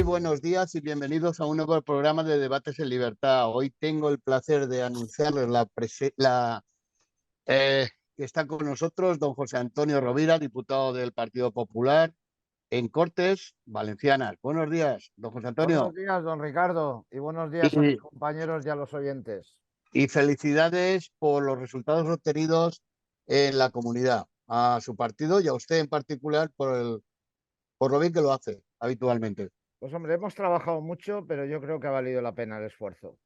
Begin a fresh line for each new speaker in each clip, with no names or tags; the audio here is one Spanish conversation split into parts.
buenos días y bienvenidos a un nuevo programa de Debates en Libertad. Hoy tengo el placer de anunciarles eh, que está con nosotros don José Antonio Rovira, diputado del Partido Popular en Cortes Valencianas. Buenos días, don José
Buenos
Antonio.
días, don Ricardo, y buenos días a mis
Y,
compañeros y a los oyentes.
y felicidades por los resultados obtenidos en la comunidad, a su partido y a usted en particular por lo bien que lo hace habitualmente.
Pues hombre, hemos trabajado mucho, pero yo creo que ha valido la pena el esfuerzo.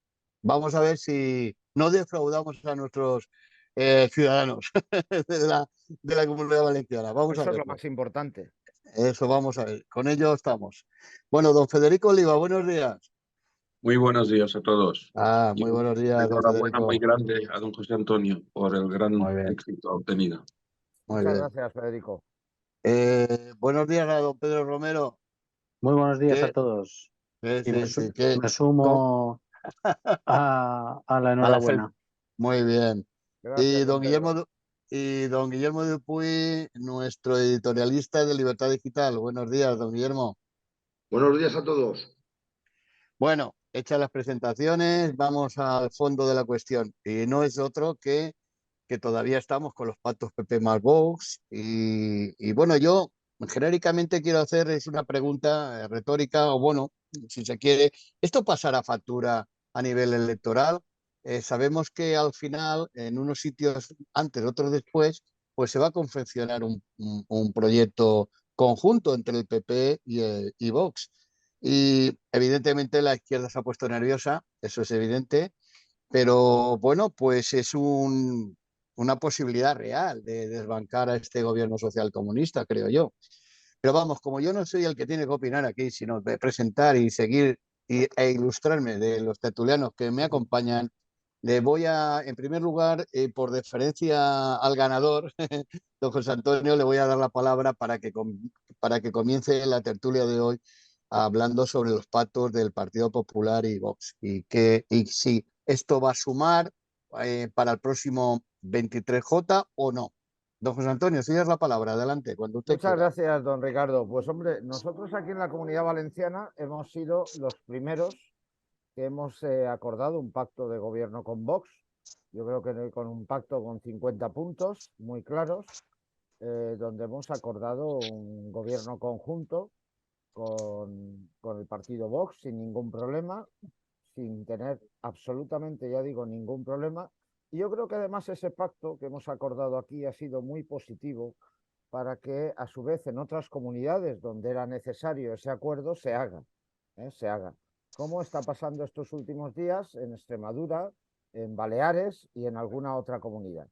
Vamos a ver si no defraudamos a nuestros ciudadanos de la Comunidad Valenciana. Vamos a
Eso es lo
verlo.
más importante.
Eso vamos a ver. Con ello estamos. Bueno, don Federico Oliva, buenos días.
Muy buenos días a todos. Y
Muy buenos
una
días, don
enhorabuena muy
Federico.
grande a don José Antonio por el gran
Muy bien,
éxito obtenido.
muy
Muchas
bien.
gracias, Federico.
Buenos días a don Pedro Romero.
Muy buenos días a
Que,
todos. Y
sí, sí, que,
me
con-
sumo a la
a la
enhorabuena.
muy bien. Y
Gracias, don
don
Pedro.
Guillermo Dupuy, nuestro editorialista de Libertad Digital. Buenos días, don Guillermo.
Buenos días a todos.
Bueno, hechas las presentaciones, vamos al fondo de la cuestión. Y no es otro que todavía estamos con los pactos PP más Vox. Y bueno, yo genéricamente quiero hacer es una pregunta retórica, o bueno, si se quiere, ¿esto pasará factura a nivel electoral? Sabemos que al final, en unos sitios antes, otros después, pues se va a confeccionar un proyecto conjunto entre el PP y Vox. Y evidentemente la izquierda se ha puesto nerviosa, eso es evidente, pero bueno, pues es una posibilidad real de desbancar a este gobierno social comunista, creo yo. Pero vamos, como yo no soy el que tiene que opinar aquí, sino de presentar y seguir e ilustrarme de los tertulianos que me acompañan, le voy a, en primer lugar, por deferencia al ganador, don José Antonio, le voy a dar la palabra para que comience la tertulia de hoy hablando sobre los pactos del Partido Popular y Vox y si esto va a sumar para el próximo 23J o no. Don José Antonio, si es la palabra, adelante, cuando usted
Muchas
quiera.
gracias, don Ricardo. Pues hombre, nosotros aquí en la Comunidad Valenciana hemos sido los primeros que hemos acordado un pacto de gobierno con Vox. Yo creo que con un pacto con 50 puntos muy claros, donde hemos acordado un gobierno conjunto con el partido Vox sin ningún problema, sin tener absolutamente, ya digo, ningún problema. Y yo creo que además ese pacto que hemos acordado aquí ha sido muy positivo para que a su vez en otras comunidades donde era necesario ese acuerdo se haga, se haga. Como está pasando estos últimos días en Extremadura, en Baleares y en alguna otra comunidad.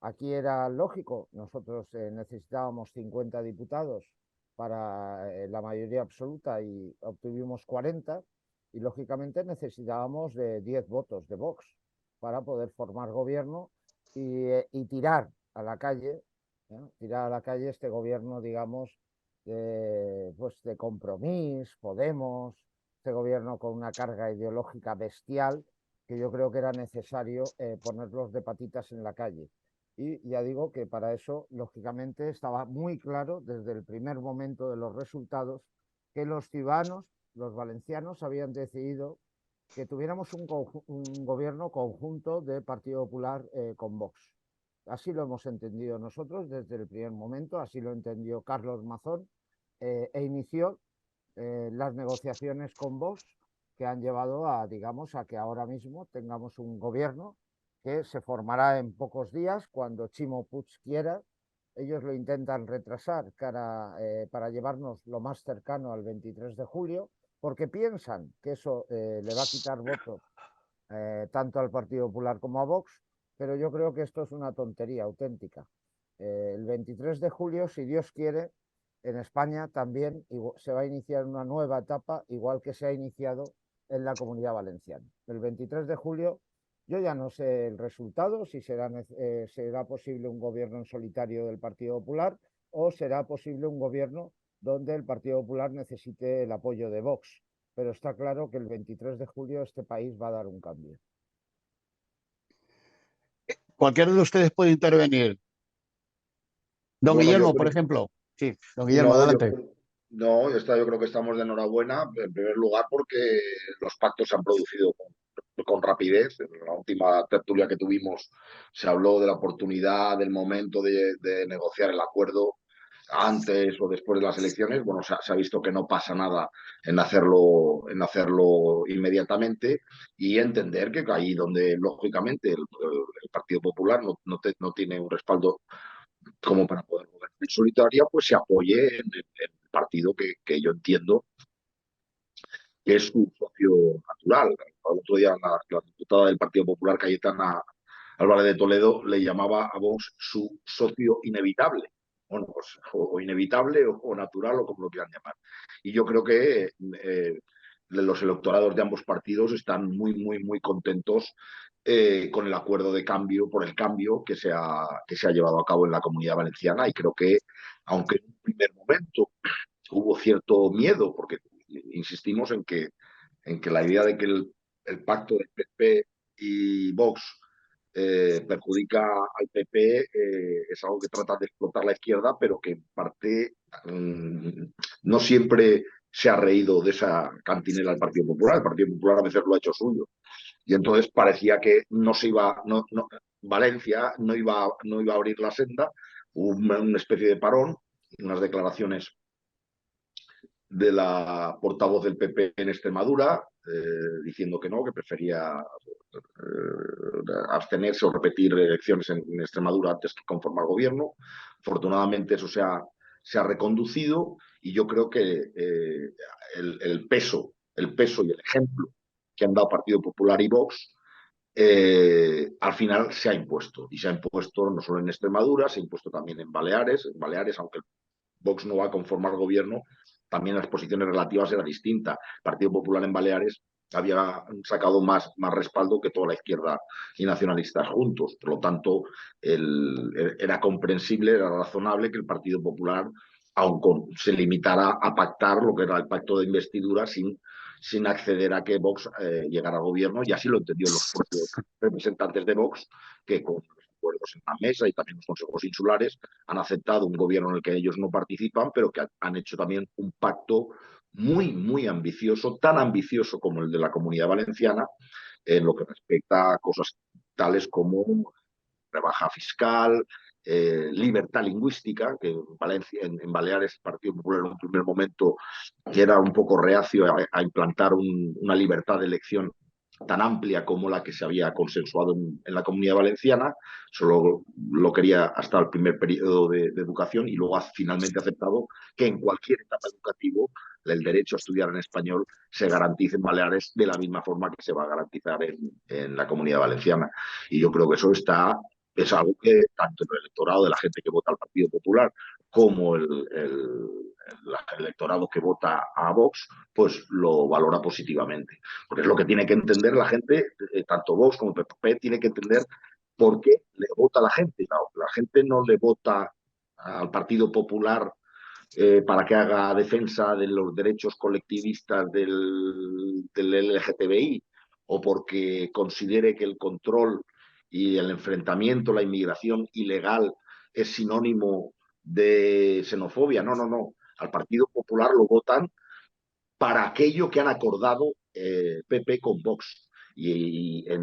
Aquí era lógico, nosotros necesitábamos 50 diputados para la mayoría absoluta y obtuvimos 40 y lógicamente necesitábamos de 10 votos de Vox para poder formar gobierno y tirar a la calle, tirar a la calle este gobierno, digamos, pues de Compromís, Podemos, este gobierno con una carga ideológica bestial que yo creo que era necesario ponerlos de patitas en la calle. Y ya digo que para eso, lógicamente, estaba muy claro desde el primer momento de los resultados que los ciudadanos, los valencianos, habían decidido que tuviéramos un gobierno conjunto de Partido Popular con Vox. Así lo hemos entendido nosotros desde el primer momento, así lo entendió Carlos Mazón e inició las negociaciones con Vox que han llevado a, digamos, a que ahora mismo tengamos un gobierno que se formará en pocos días cuando Chimo Puig quiera. Ellos lo intentan retrasar para llevarnos lo más cercano al 23 de julio, porque piensan que eso le va a quitar votos tanto al Partido Popular como a Vox, pero yo creo que esto es una tontería auténtica. El 23 de julio, si Dios quiere, en España también se va a iniciar una nueva etapa, igual que se ha iniciado en la Comunidad Valenciana. El 23 de julio, yo ya no sé el resultado, si será posible un gobierno en solitario del Partido Popular o será posible un gobierno donde el Partido Popular necesite el apoyo de Vox. Pero está claro que el 23 de julio este país va a dar un cambio.
Cualquiera de ustedes puede intervenir. Don
Bueno, yo
Guillermo, por
creo,
ejemplo. Sí, don Guillermo,
no, yo,
adelante.
No, yo creo que estamos de enhorabuena, en primer lugar porque los pactos se han producido con rapidez. En la última tertulia que tuvimos se habló de la oportunidad, del momento de negociar el acuerdo antes o después de las elecciones. Bueno, se ha visto que no pasa nada en hacerlo inmediatamente y entender que ahí donde, lógicamente, el Partido Popular no tiene un respaldo como para poder gobernar en solitaria, pues se apoye en el partido que yo entiendo que es su socio natural. El otro día la diputada del Partido Popular, Cayetana Álvarez de Toledo, le llamaba a Vox su socio inevitable. Bueno, pues o inevitable o natural o como lo quieran llamar. Y yo creo que los electorados de ambos partidos están muy contentos con el acuerdo de cambio, por el cambio que se ha llevado a cabo en la Comunidad Valenciana. Y creo que, aunque en un primer momento hubo cierto miedo, porque insistimos en que la idea de que el pacto de PP y Vox perjudica al PP es algo que trata de explotar la izquierda, pero que en parte no siempre se ha reído de esa cantinela del Partido Popular. El Partido Popular a veces lo ha hecho suyo. Y entonces parecía que no se iba, Valencia no iba a abrir la senda, hubo una especie de parón, unas declaraciones de la portavoz del PP en Extremadura, diciendo que no, que prefería abstenerse o repetir elecciones en Extremadura antes que conformar gobierno. Afortunadamente eso se ha reconducido y yo creo que el peso y el ejemplo que han dado Partido Popular y Vox al final se ha impuesto. Y se ha impuesto no solo en Extremadura, se ha impuesto también en Baleares. En Baleares, aunque Vox no va a conformar gobierno, también las posiciones relativas eran distintas. El Partido Popular en Baleares había sacado más respaldo que toda la izquierda y nacionalistas juntos. Por lo tanto, era comprensible, era razonable que el Partido Popular, aun se limitara a pactar lo que era el pacto de investidura sin acceder a que Vox llegara al gobierno, y así lo entendió los propios representantes de Vox, que con los acuerdos en la mesa y también los consejos insulares han aceptado un gobierno en el que ellos no participan, pero que han hecho también un pacto muy ambicioso, tan ambicioso como el de la Comunidad Valenciana, en lo que respecta a cosas tales como rebaja fiscal, libertad lingüística, que en Baleares el Partido Popular en un primer momento que era un poco reacio a implantar una libertad de elección tan amplia como la que se había consensuado en la Comunidad Valenciana, solo lo quería hasta el primer periodo de educación y luego ha finalmente aceptado que en cualquier etapa educativa el derecho a estudiar en español se garantice en Baleares de la misma forma que se va a garantizar en la Comunidad Valenciana. Y yo creo que eso es algo que tanto el electorado de la gente que vota al Partido Popular como el electorado que vota a Vox, pues lo valora positivamente. Porque es lo que tiene que entender la gente, tanto Vox como el PP, tiene que entender por qué le vota la gente. La gente no le vota al Partido Popular para que haga defensa de los derechos colectivistas del LGTBI o porque considere que el control y el enfrentamiento, la inmigración ilegal es sinónimo de xenofobia. No. Al Partido Popular lo votan para aquello que han acordado PP con Vox.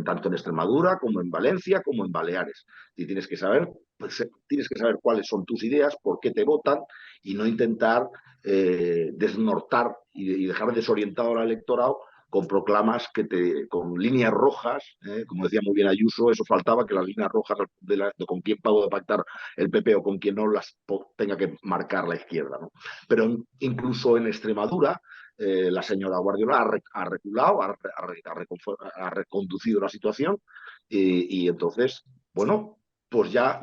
Tanto en Extremadura como en Valencia como en Baleares. Y tienes que saber cuáles son tus ideas, por qué te votan y no intentar desnortar y dejar desorientado al electorado con proclamas con líneas rojas, como decía muy bien Ayuso, eso faltaba, que las líneas rojas de con quién pago de pactar el PP o con quién no las tenga que marcar la izquierda, ¿no? Pero incluso en Extremadura, la señora Guardiola ha reculado, ha reconducido la situación y entonces, bueno, pues ya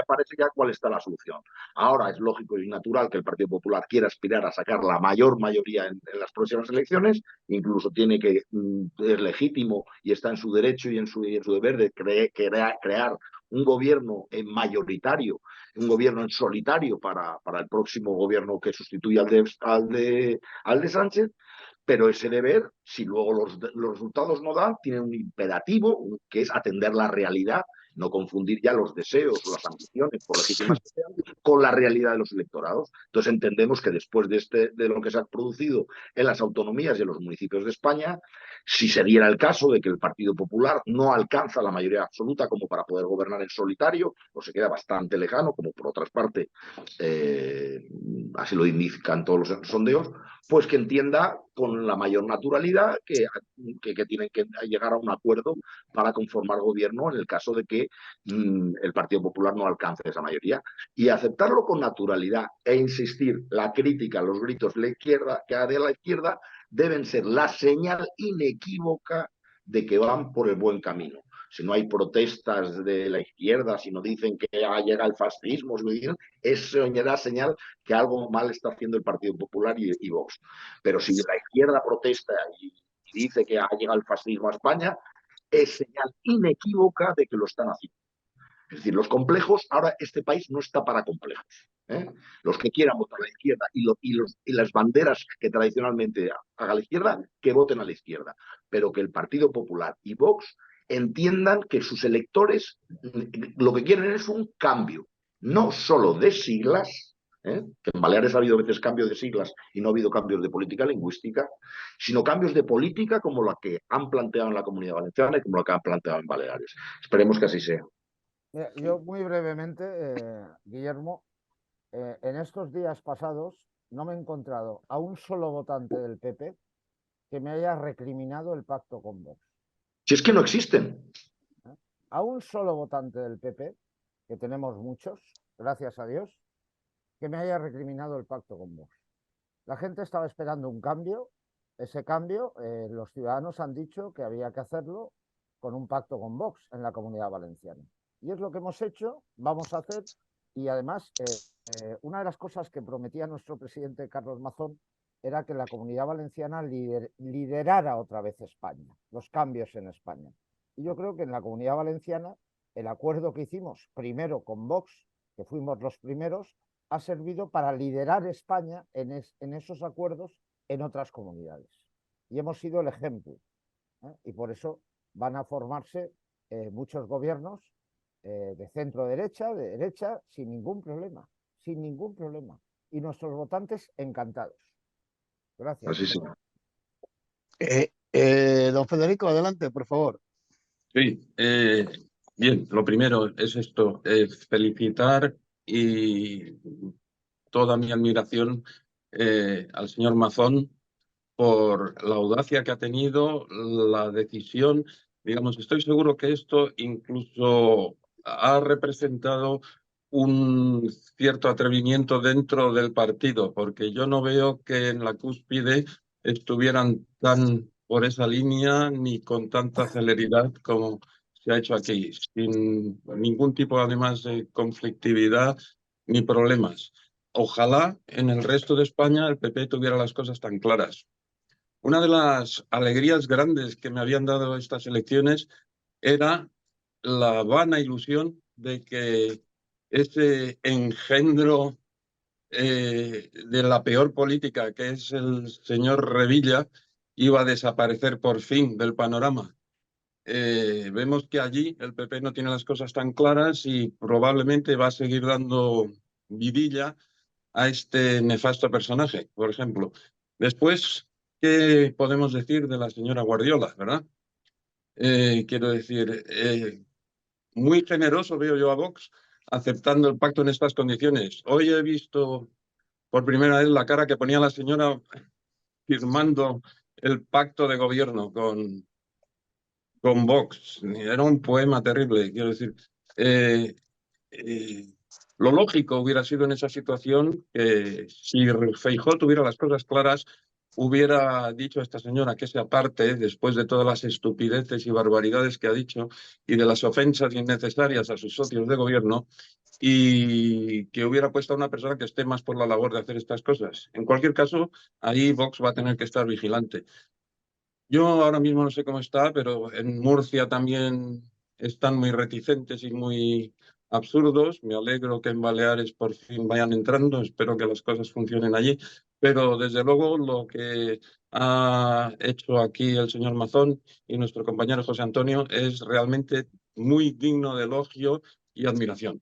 parece ya cuál está la solución. Ahora es lógico y natural que el Partido Popular quiera aspirar a sacar la mayor mayoría en las próximas elecciones, incluso es legítimo y está en su derecho y en su deber de crear un gobierno mayoritario, un gobierno en solitario para el próximo gobierno que sustituya al de Sánchez, pero ese deber, si luego los resultados no dan, tiene un imperativo que es atender la realidad no confundir ya los deseos o las ambiciones, por legítimas que sean, con la realidad de los electorados. Entonces entendemos que después de lo que se ha producido en las autonomías y en los municipios de España, si se diera el caso de que el Partido Popular no alcanza la mayoría absoluta como para poder gobernar en solitario, o se queda bastante lejano, como por otra parte así lo indican todos los sondeos, pues que entienda con la mayor naturalidad que tienen que llegar a un acuerdo para conformar gobierno en el caso de que el Partido Popular no alcance esa mayoría. Y aceptarlo con naturalidad e insistir, la crítica, los gritos de la izquierda deben ser la señal inequívoca de que van por el buen camino. Si no hay protestas de la izquierda, si no dicen que llega el fascismo, eso será señal que algo mal está haciendo el Partido Popular y Vox. Pero si la izquierda protesta y dice que ha llegado el fascismo a España, es señal inequívoca de que lo están haciendo. Es decir, los complejos, ahora este país no está para complejos. Los que quieran votar a la izquierda y las banderas que tradicionalmente haga la izquierda, que voten a la izquierda. Pero que el Partido Popular y Vox entiendan que sus electores lo que quieren es un cambio, no solo de siglas, que en Baleares ha habido veces cambios de siglas y no ha habido cambios de política lingüística, sino cambios de política como la que han planteado en la Comunidad Valenciana y como la que han planteado en Baleares. Esperemos que así sea.
Yo muy brevemente, Guillermo, en estos días pasados no me he encontrado a un solo votante del PP que me haya recriminado el pacto con Vox.
Si es que no existen.
A un solo votante del PP, que tenemos muchos, gracias a Dios, que me haya recriminado el pacto con Vox. La gente estaba esperando un cambio. Ese cambio, los ciudadanos han dicho que había que hacerlo con un pacto con Vox en la Comunidad Valenciana. Y es lo que hemos hecho, vamos a hacer. Y además, una de las cosas que prometía nuestro presidente Carlos Mazón era que la Comunidad Valenciana liderara otra vez España, los cambios en España. Y yo creo que en la Comunidad Valenciana el acuerdo que hicimos primero con Vox, que fuimos los primeros, ha servido para liderar España en esos acuerdos en otras comunidades. Y hemos sido el ejemplo. Y por eso van a formarse muchos gobiernos de centro-derecha, de derecha, sin ningún problema. Sin ningún problema. Y nuestros votantes encantados. Gracias.
Así sí.
Don Federico, adelante, por favor.
Sí, bien, lo primero es esto, felicitar y toda mi admiración al señor Mazón por la audacia que ha tenido, la decisión. Digamos, estoy seguro que esto incluso ha representado un cierto atrevimiento dentro del partido, porque yo no veo que en la cúspide estuvieran tan por esa línea ni con tanta celeridad como se ha hecho aquí, sin ningún tipo además de conflictividad ni problemas. Ojalá en el resto de España el PP tuviera las cosas tan claras. Una de las alegrías grandes que me habían dado estas elecciones era la vana ilusión de que ese engendro de la peor política, que es el señor Revilla, iba a desaparecer por fin del panorama. Vemos que allí el PP no tiene las cosas tan claras y probablemente va a seguir dando vidilla a este nefasto personaje, por ejemplo. Después, ¿qué podemos decir de la señora Guardiola, verdad? Quiero decir, muy generoso veo yo a Vox aceptando el pacto en estas condiciones. Hoy he visto por primera vez la cara que ponía la señora firmando el pacto de gobierno con Vox. Era un poema terrible, quiero decir. Lo lógico hubiera sido en esa situación que si Feijóo tuviera las cosas claras, hubiera dicho a esta señora que se aparte después de todas las estupideces y barbaridades que ha dicho y de las ofensas innecesarias a sus socios de gobierno, y que hubiera puesto a una persona que esté más por la labor de hacer estas cosas. En cualquier caso, ahí Vox va a tener que estar vigilante. Yo ahora mismo no sé cómo está, pero en Murcia también están muy reticentes y muy absurdos. Me alegro que en Baleares por fin vayan entrando. Espero que las cosas funcionen allí. Pero desde luego lo que ha hecho aquí el señor Mazón y nuestro compañero José Antonio es realmente muy digno de elogio y admiración.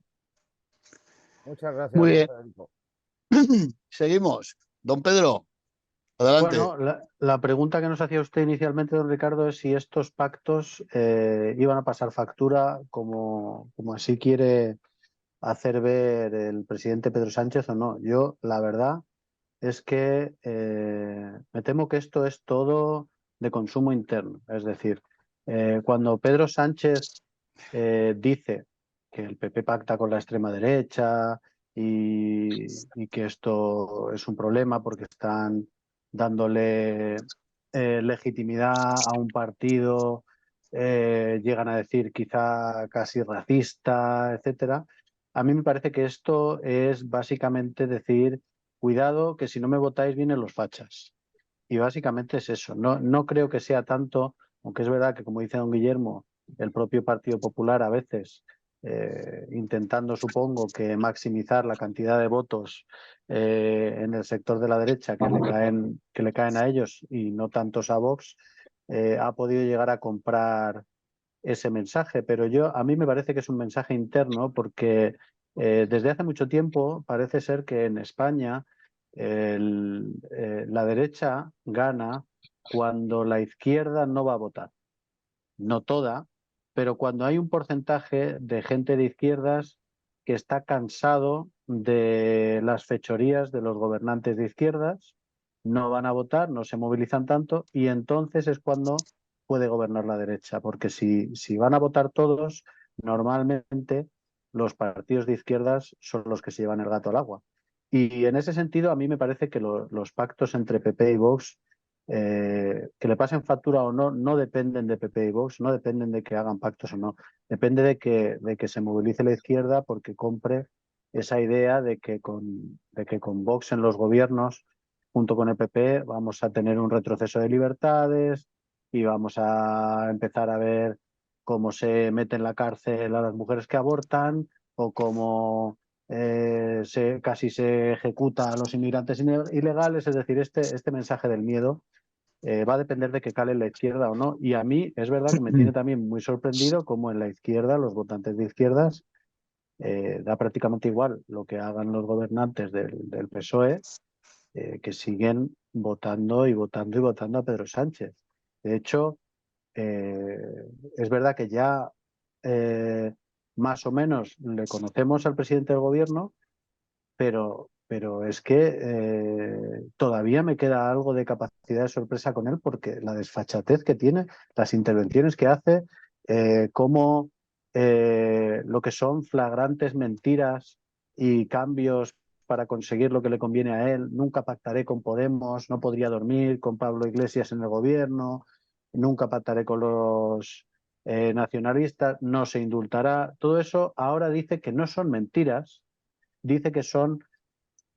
Muchas gracias,
Muy
don
bien.
Federico.
Seguimos. Don Pedro, adelante.
Bueno, la pregunta que nos hacía usted inicialmente, don Ricardo, es si estos pactos iban a pasar factura como así quiere hacer ver el presidente Pedro Sánchez o no. Yo, la verdad, es que me temo que esto es todo de consumo interno. Es decir, cuando Pedro Sánchez dice que el PP pacta con la extrema derecha y que esto es un problema porque están dándole legitimidad a un partido, llegan a decir quizá casi racista, etcétera. A mí me parece que esto es básicamente decir, cuidado, que si no me votáis vienen los fachas. Y básicamente es eso. No, no creo que sea tanto, aunque es verdad que, como dice don Guillermo, el propio Partido Popular a veces, intentando, supongo, que maximizar la cantidad de votos en el sector de la derecha que le caen a ellos y no tantos a Vox, ha podido llegar a comprar ese mensaje. Pero a mí me parece que es un mensaje interno porque desde hace mucho tiempo parece ser que en España la derecha gana cuando la izquierda no va a votar. No toda, pero cuando hay un porcentaje de gente de izquierdas que está cansado de las fechorías de los gobernantes de izquierdas, no van a votar, no se movilizan tanto y entonces es cuando puede gobernar la derecha, porque si van a votar todos, normalmente los partidos de izquierdas son los que se llevan el gato al agua. Y en ese sentido, a mí me parece que los pactos entre PP y Vox, que le pasen factura o no, no dependen de PP y Vox, no dependen de que hagan pactos o no, depende de que se movilice la izquierda porque compre esa idea de que con Vox en los gobiernos, junto con el PP, vamos a tener un retroceso de libertades y vamos a empezar a ver cómo se mete en la cárcel a las mujeres que abortan o cómo casi se ejecuta a los inmigrantes ilegales. Es decir, este mensaje del miedo va a depender de que cale en la izquierda o no. Y a mí es verdad que me tiene también muy sorprendido cómo en la izquierda, los votantes de izquierdas, da prácticamente igual lo que hagan los gobernantes del PSOE, que siguen votando y votando y votando a Pedro Sánchez. De hecho, eh, es verdad que ya eh, más o menos le conocemos al presidente del gobierno, pero es que todavía me queda algo de capacidad de sorpresa con él porque la desfachatez que tiene, las intervenciones que hace, cómo lo que son flagrantes mentiras y cambios para conseguir lo que le conviene a él. Nunca pactaré con Podemos, no podría dormir con Pablo Iglesias en el gobierno, nunca pactaré con los nacionalistas, no se indultará. Todo eso ahora dice que no son mentiras, dice que son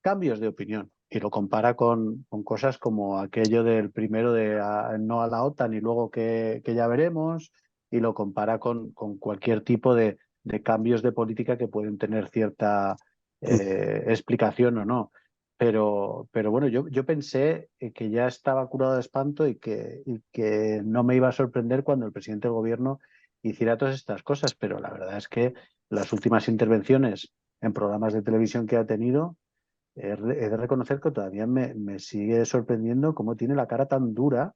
cambios de opinión y lo compara con cosas como aquello del primero de no a la OTAN y luego que ya veremos, y lo compara con cualquier tipo de cambios de política que pueden tener cierta explicación o no. Pero bueno, yo pensé que ya estaba curado de espanto y que no me iba a sorprender cuando el presidente del gobierno hiciera todas estas cosas, pero la verdad es que las últimas intervenciones en programas de televisión que ha tenido, he de reconocer que todavía me sigue sorprendiendo cómo tiene la cara tan dura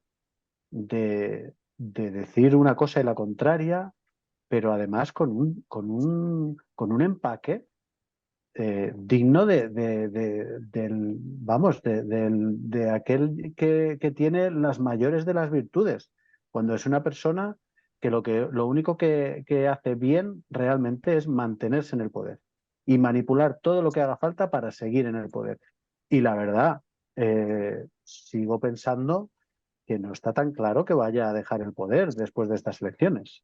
de decir una cosa y la contraria, pero además con un empaque digno de aquel que tiene las mayores de las virtudes, cuando es una persona que lo único que hace bien realmente es mantenerse en el poder y manipular todo lo que haga falta para seguir en el poder. Y la verdad, sigo pensando que no está tan claro que vaya a dejar el poder después de estas elecciones.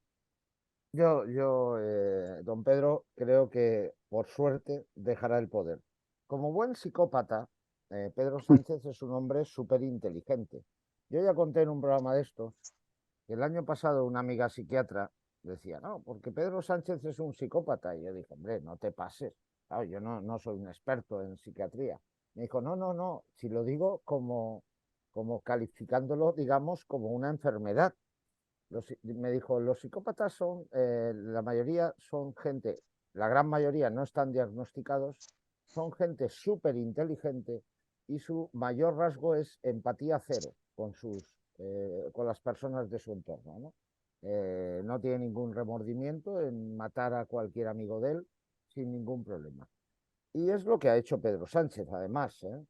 Don Pedro, creo que por suerte dejará el poder. Como buen psicópata, Pedro Sánchez es un hombre súper inteligente. Yo ya conté en un programa de estos que el año pasado una amiga psiquiatra decía, no, porque Pedro Sánchez es un psicópata. Y yo dije, hombre, no te pases. Claro, yo no soy un experto en psiquiatría. Me dijo, no, no, no, si lo digo como como calificándolo, digamos, como una enfermedad. Me dijo, los psicópatas son, la mayoría son gente, la gran mayoría no están diagnosticados, son gente súper inteligente y su mayor rasgo es empatía cero con las personas de su entorno, ¿no? No tiene ningún remordimiento en matar a cualquier amigo de él sin ningún problema. Y es lo que ha hecho Pedro Sánchez, además, ¿eh?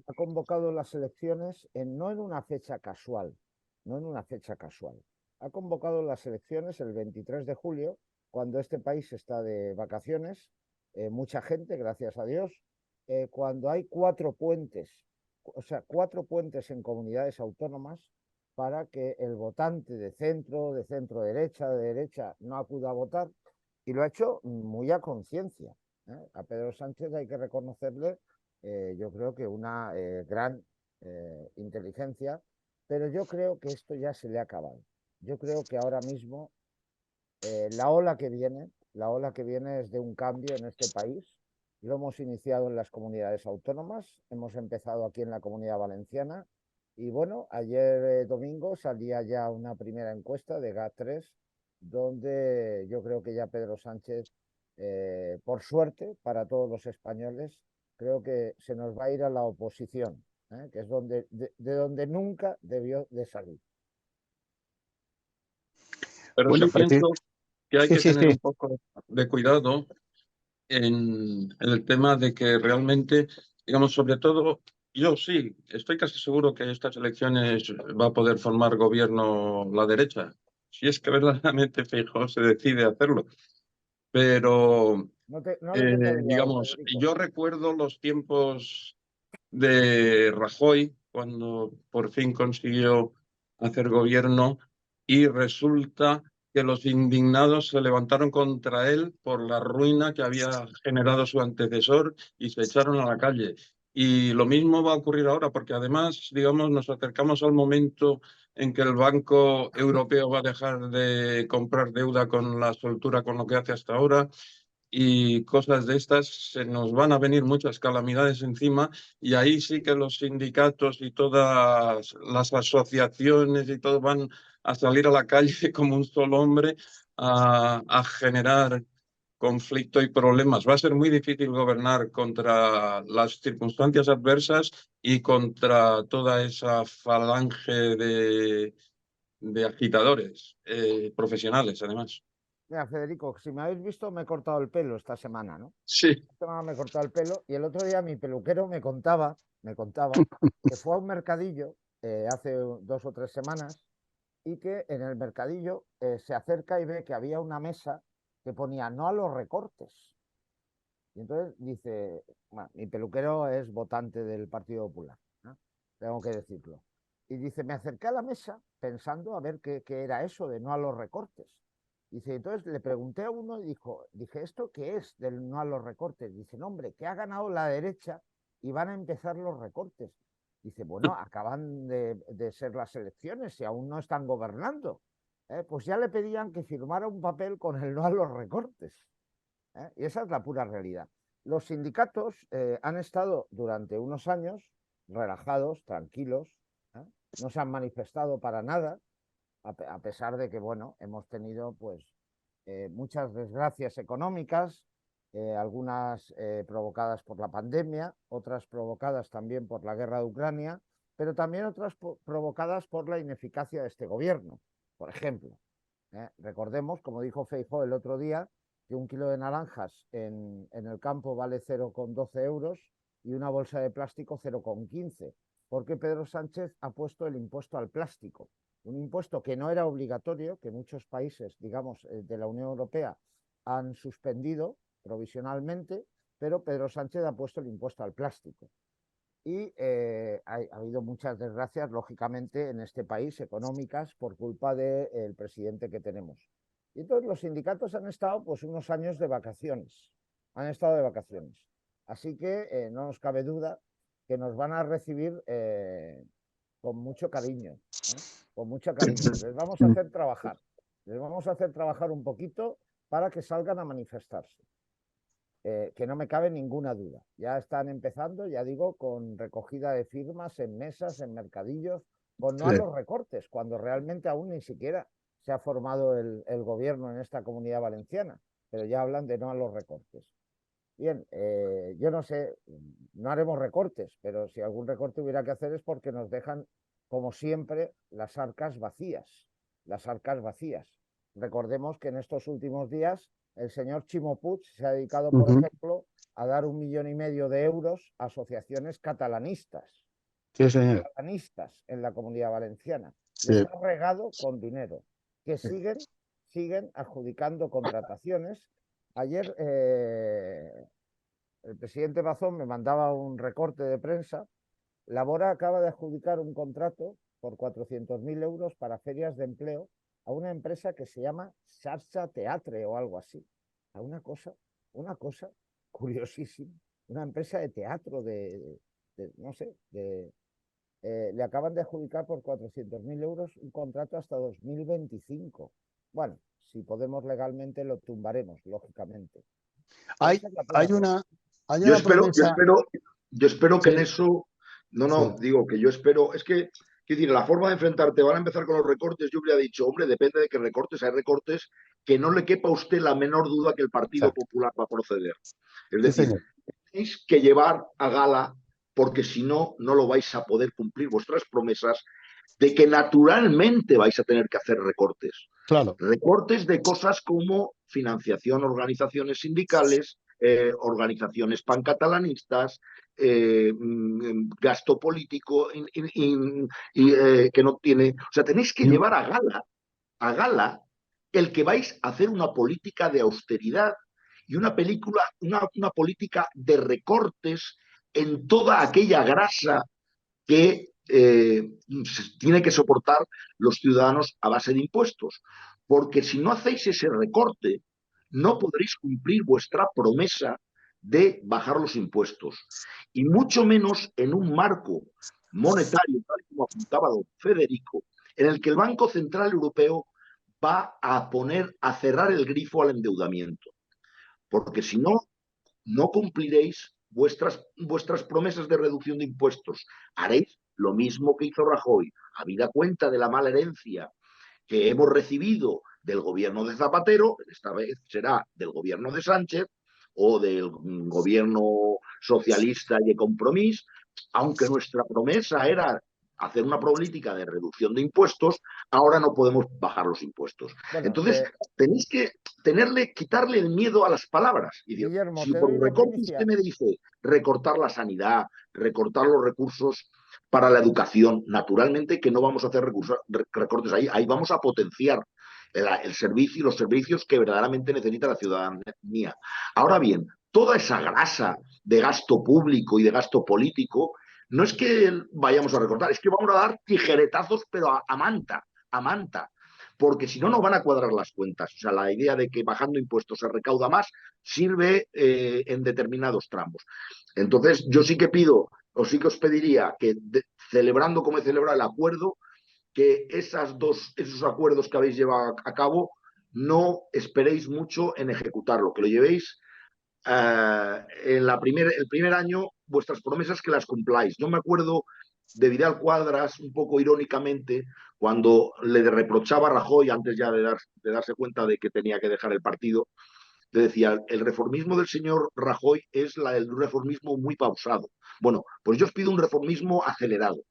Ha convocado las elecciones no en una fecha casual, no en una fecha casual. Ha convocado las elecciones el 23 de julio, cuando este país está de vacaciones, mucha gente, gracias a Dios, cuando hay 4 puentes, o sea, 4 puentes en comunidades autónomas para que el votante de centro derecha, de derecha, no acuda a votar, y lo ha hecho muy a conciencia. A Pedro Sánchez hay que reconocerle, yo creo que una gran inteligencia, pero yo creo que esto ya se le ha acabado. Yo creo que ahora mismo la ola que viene es de un cambio en este país. Lo hemos iniciado en las comunidades autónomas, hemos empezado aquí en la Comunidad Valenciana y bueno, ayer domingo salía ya una primera encuesta de GAT3 donde yo creo que ya Pedro Sánchez, por suerte para todos los españoles, creo que se nos va a ir a la oposición, que es de donde nunca debió de salir.
Pero
Bueno,
sí pienso que hay
sí,
que
sí,
tener
sí.
un poco de cuidado en el tema de que realmente, digamos, sobre todo, yo sí, estoy casi seguro que estas elecciones va a poder formar gobierno la derecha, si es que verdaderamente Feijóo se decide a hacerlo. Pero,
No le tengo duda,
digamos,
Federico.
yo recuerdo los tiempos de Rajoy, cuando por fin consiguió hacer gobierno y resulta que los indignados se levantaron contra él por la ruina que había generado su antecesor y se echaron a la calle. Y lo mismo va a ocurrir ahora, porque además, digamos, nos acercamos al momento en que el Banco Europeo va a dejar de comprar deuda con la soltura con lo que hace hasta ahora y cosas de estas, se nos van a venir muchas calamidades encima y ahí sí que los sindicatos y todas las asociaciones y todo van a salir a la calle como un solo hombre a generar conflicto y problemas. Va a ser muy difícil gobernar contra las circunstancias adversas y contra toda esa falange de agitadores profesionales, además.
Mira, Federico, si me habéis visto, me he cortado el pelo esta semana, ¿no?
Sí.
Esta semana me he cortado el pelo y el otro día mi peluquero me contaba que fue a un mercadillo hace 2 o 3 semanas y que en el mercadillo se acerca y ve que había una mesa que ponía no a los recortes. Y entonces dice, bueno, mi peluquero es votante del Partido Popular, ¿no? Tengo que decirlo. Y dice, me acerqué a la mesa pensando a ver qué era eso de no a los recortes. Dice, entonces le pregunté a uno y dije, ¿esto qué es del no a los recortes? Dice, no, hombre, que ha ganado la derecha y van a empezar los recortes. Dice, bueno, acaban de ser las elecciones y aún no están gobernando. Pues ya le pedían que firmara un papel con el no a los recortes. Y esa es la pura realidad. Los sindicatos han estado durante unos años relajados, tranquilos, ¿eh? No se han manifestado para nada, a pesar de que, bueno, hemos tenido pues muchas desgracias económicas, algunas provocadas por la pandemia, otras provocadas también por la guerra de Ucrania, pero también otras provocadas por la ineficacia de este gobierno. Por ejemplo, recordemos, como dijo Feijóo el otro día, que un kilo de naranjas en el campo vale 0,12 euros y una bolsa de plástico 0,15, porque Pedro Sánchez ha puesto el impuesto al plástico, un impuesto que no era obligatorio, que muchos países, digamos, de la Unión Europea han suspendido provisionalmente, pero Pedro Sánchez ha puesto el impuesto al plástico. Y ha habido muchas desgracias, lógicamente, en este país, económicas, por culpa del presidente que tenemos. Y entonces los sindicatos han estado pues unos años de vacaciones, han estado de vacaciones. Así que no nos cabe duda que nos van a recibir con mucho cariño, con mucho cariño. Les vamos a hacer trabajar, les vamos a hacer trabajar un poquito para que salgan a manifestarse. que no me cabe ninguna duda. Ya están empezando, ya digo, con recogida de firmas en mesas, en mercadillos, con no a
Sí.
los recortes, cuando realmente aún ni siquiera se ha formado el gobierno en esta Comunidad Valenciana, pero ya hablan de no a los recortes. Bien, yo no sé, no haremos recortes, pero si algún recorte hubiera que hacer es porque nos dejan, como siempre, las arcas vacías, las arcas vacías. Recordemos que en estos últimos días el señor Chimo Puig se ha dedicado, por ejemplo, a dar 1,5 millones de euros a asociaciones
Sí, señor.
catalanistas en la Comunidad Valenciana.
Sí.
Les ha regado con dinero, que siguen adjudicando contrataciones. Ayer el presidente Mazón me mandaba un recorte de prensa. Labora acaba de adjudicar un contrato por 400.000 euros para ferias de empleo a una empresa que se llama Sarsa Teatre o algo así. A una cosa curiosísima. Una empresa de teatro no sé, le acaban de adjudicar por 400.000 euros un contrato hasta 2025. Bueno, si podemos legalmente lo tumbaremos, lógicamente.
Hay, hay una, hay
Yo
una
espero, yo
promesa.
espero, yo espero que
Sí,
en eso, no,
sí,
no, digo que yo espero, es que, quiero decir, la forma de enfrentarte, van a empezar con los recortes, yo hubiera dicho, hombre, depende de qué recortes, hay recortes que no le quepa a usted la menor duda que el Partido
exacto.
Popular va a proceder. Es
Sí,
decir,
señor.
tenéis que llevar a gala, porque si no, no lo vais a poder cumplir vuestras promesas de que naturalmente vais a tener que hacer recortes.
Claro.
Recortes de cosas como financiación a organizaciones sindicales, organizaciones pancatalanistas, gasto político que no tiene. O sea, tenéis que llevar a gala el que vais a hacer una política de austeridad y una política de recortes en toda aquella grasa que tiene que soportar los ciudadanos a base de impuestos. Porque si no hacéis ese recorte, no podréis cumplir vuestra promesa de bajar los impuestos. Y mucho menos en un marco monetario, tal como apuntaba don Federico, en el que el Banco Central Europeo va a cerrar el grifo al endeudamiento. Porque si no, no cumpliréis vuestras promesas de reducción de impuestos. Haréis lo mismo que hizo Rajoy, habida cuenta de la mala herencia que hemos recibido del gobierno de Zapatero, esta vez será del gobierno de Sánchez o del gobierno socialista y de Compromís, aunque nuestra promesa era hacer una política de reducción de impuestos, ahora no podemos bajar los impuestos.
Bueno,
Entonces, tenéis que quitarle el miedo a las palabras. Y digo,
Guillermo,
si
te
por
doy la
recorte usted
primicia.
me dice recortar la sanidad, recortar los recursos para la educación, naturalmente que no vamos a hacer recortes ahí, ahí vamos a potenciar el servicio y los servicios que verdaderamente necesita la ciudadanía. Ahora bien, toda esa grasa de gasto público y de gasto político, no es que vayamos a recortar, es que vamos a dar tijeretazos, pero a manta, porque si no, no van a cuadrar las cuentas. O sea, la idea de que bajando impuestos se recauda más sirve en determinados tramos. Entonces, yo sí que pido, o sí que os pediría que, celebrando como he celebrado el acuerdo, que esos acuerdos que habéis llevado a cabo no esperéis mucho en ejecutarlo, que lo llevéis el primer año, vuestras promesas que las cumpláis. Yo me acuerdo de Vidal Cuadras, un poco irónicamente, cuando le reprochaba a Rajoy, antes ya de darse cuenta de que tenía que dejar el partido, le decía, el reformismo del señor Rajoy es el reformismo muy pausado. Bueno, pues yo os pido un reformismo acelerado.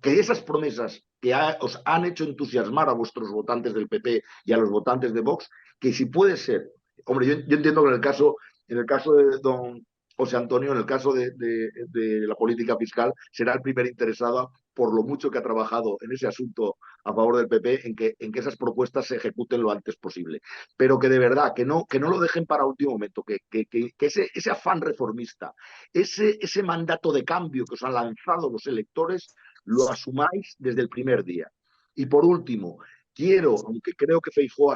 Que esas promesas que os han hecho entusiasmar a vuestros votantes del PP y a los votantes de Vox, que si puede ser, hombre, yo entiendo que en el caso de don José Antonio, en el caso de la política fiscal, será el primer interesado por lo mucho que ha trabajado en ese asunto a favor del PP, en que esas propuestas se ejecuten lo antes posible. Pero que de verdad, que no lo dejen para último momento, que ese afán reformista, ese mandato de cambio que os han lanzado los electores, lo asumáis desde el primer día. Y por último, aunque creo que Feijóo